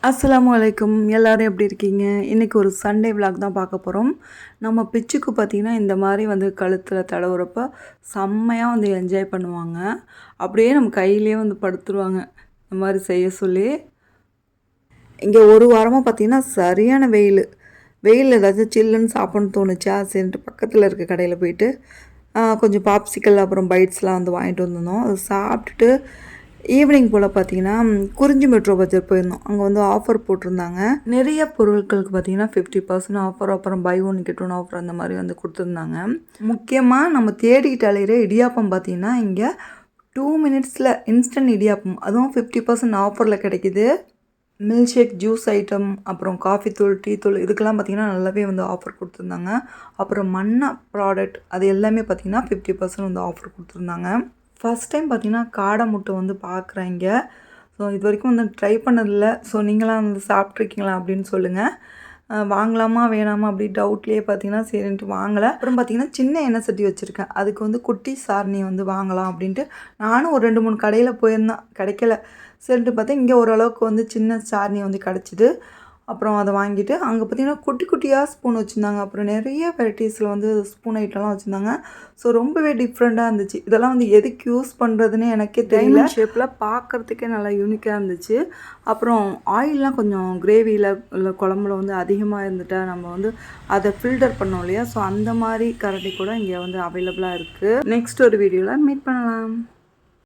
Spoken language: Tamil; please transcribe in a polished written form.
அஸ்ஸலாமு அலைக்கும். எல்லோரும் எப்படி இருக்கீங்க? இன்றைக்கி ஒரு சண்டே விலாக் தான் பார்க்க போகிறோம். நம்ம பிச்சுக்கு பார்த்திங்கன்னா இந்த மாதிரி வந்து கழுத்தில் தடவுறப்ப செம்மையாக வந்து என்ஜாய் பண்ணுவாங்க. அப்படியே நம்ம கையிலே வந்து படுத்துருவாங்க இந்த மாதிரி செய்ய சொல்லி. இங்கே ஒரு வாரமாக பார்த்திங்கன்னா சரியான வெயில் ஏதாச்சும் சில்லுன்னு சாப்பிட்ணுன்னு தோணுச்சா சரின்ட்டு பக்கத்தில் இருக்க கடையில் போயிட்டு கொஞ்சம் பாப்சிக்கல் அப்புறம் பைட்ஸ்லாம் வந்து வாங்கிட்டு வந்திருந்தோம். அதை சாப்பிட்டுட்டு ஈவினிங் போல் பார்த்தீங்கன்னா குறிஞ்சி மெட்ரோ பஜார் போயிருந்தோம். அங்கே வந்து ஆஃபர் போட்டிருந்தாங்க. நிறைய பொருட்களுக்கு பார்த்தீங்கன்னா 50% ஆஃபர், அப்புறம் buy one get one offer அந்த மாதிரி வந்து கொடுத்துருந்தாங்க. முக்கியமாக நம்ம தேடிக்கிட்டு அலையிற இடியாப்பம் பார்த்தீங்கன்னா இங்கே 2 மினிட்ஸில் இன்ஸ்டன்ட் இடியாப்பம், அதுவும் 50% ஆஃபரில் கிடைக்கிது. மில்க் ஷேக், ஜூஸ் ஐட்டம், அப்புறம் காஃபி தூள், டீ தூள் இதுக்கெல்லாம் பார்த்திங்கன்னா நல்லாவே வந்து ஆஃபர் கொடுத்துருந்தாங்க. அப்புறம் மன்னா ப்ராடக்ட் அது எல்லாமே பார்த்திங்கன்னா 50% வந்து ஆஃபர் கொடுத்துருந்தாங்க. ஃபஸ்ட் டைம் பார்த்திங்கன்னா காடை முட்டை வந்து பார்க்குறேங்க. ஸோ இது வரைக்கும் வந்து ட்ரை பண்ணதில்லை. ஸோ நீங்களாம் வந்து சாப்பிட்ருக்கீங்களா அப்படின்னு சொல்லுங்கள். வாங்கலாமா வேணாமா அப்படி டவுட்லேயே பார்த்திங்கன்னா சரின்ட்டு வாங்கலை. அப்புறம் பார்த்திங்கன்னா சின்ன எண்ணெய் சட்டி வச்சுருக்கேன், அதுக்கு வந்து குட்டி சாரணி வந்து வாங்கலாம் அப்படின்ட்டு நானும் ஒரு 2-3 கடையில் போயிருந்தேன், கிடைக்கல. சரின்ட்டு பார்த்தா இங்கே ஓரளவுக்கு வந்து சின்ன சாரணி வந்து கிடச்சிது. அப்புறம் அதை வாங்கிட்டு அங்கே பார்த்திங்கன்னா குட்டி குட்டியாக ஸ்பூன் வச்சுருந்தாங்க. அப்புறம் நிறைய வெரைட்டிஸில் வந்து ஸ்பூன் ஐட்டம்லாம் வச்சுருந்தாங்க. ஸோ ரொம்பவே டிஃப்ரெண்ட்டாக இருந்துச்சு. இதெல்லாம் வந்து எதுக்கு யூஸ் பண்ணுறதுன்னு எனக்கே தெரியல. ஷேப்பில் பார்க்குறதுக்கே நல்லா யூனிக்காக இருந்துச்சு. அப்புறம் ஆயிலெலாம் கொஞ்சம் கிரேவியில் இல்லை குழம்புல வந்து அதிகமாக இருந்துட்டால் நம்ம வந்து அதை ஃபில்டர் பண்ணோம் இல்லையா, ஸோ அந்த மாதிரி கரண்டி கூட இங்கே வந்து அவைலபிளாக இருக்குது. நெக்ஸ்ட் ஒரு வீடியோவில் மீட் பண்ணலாம்.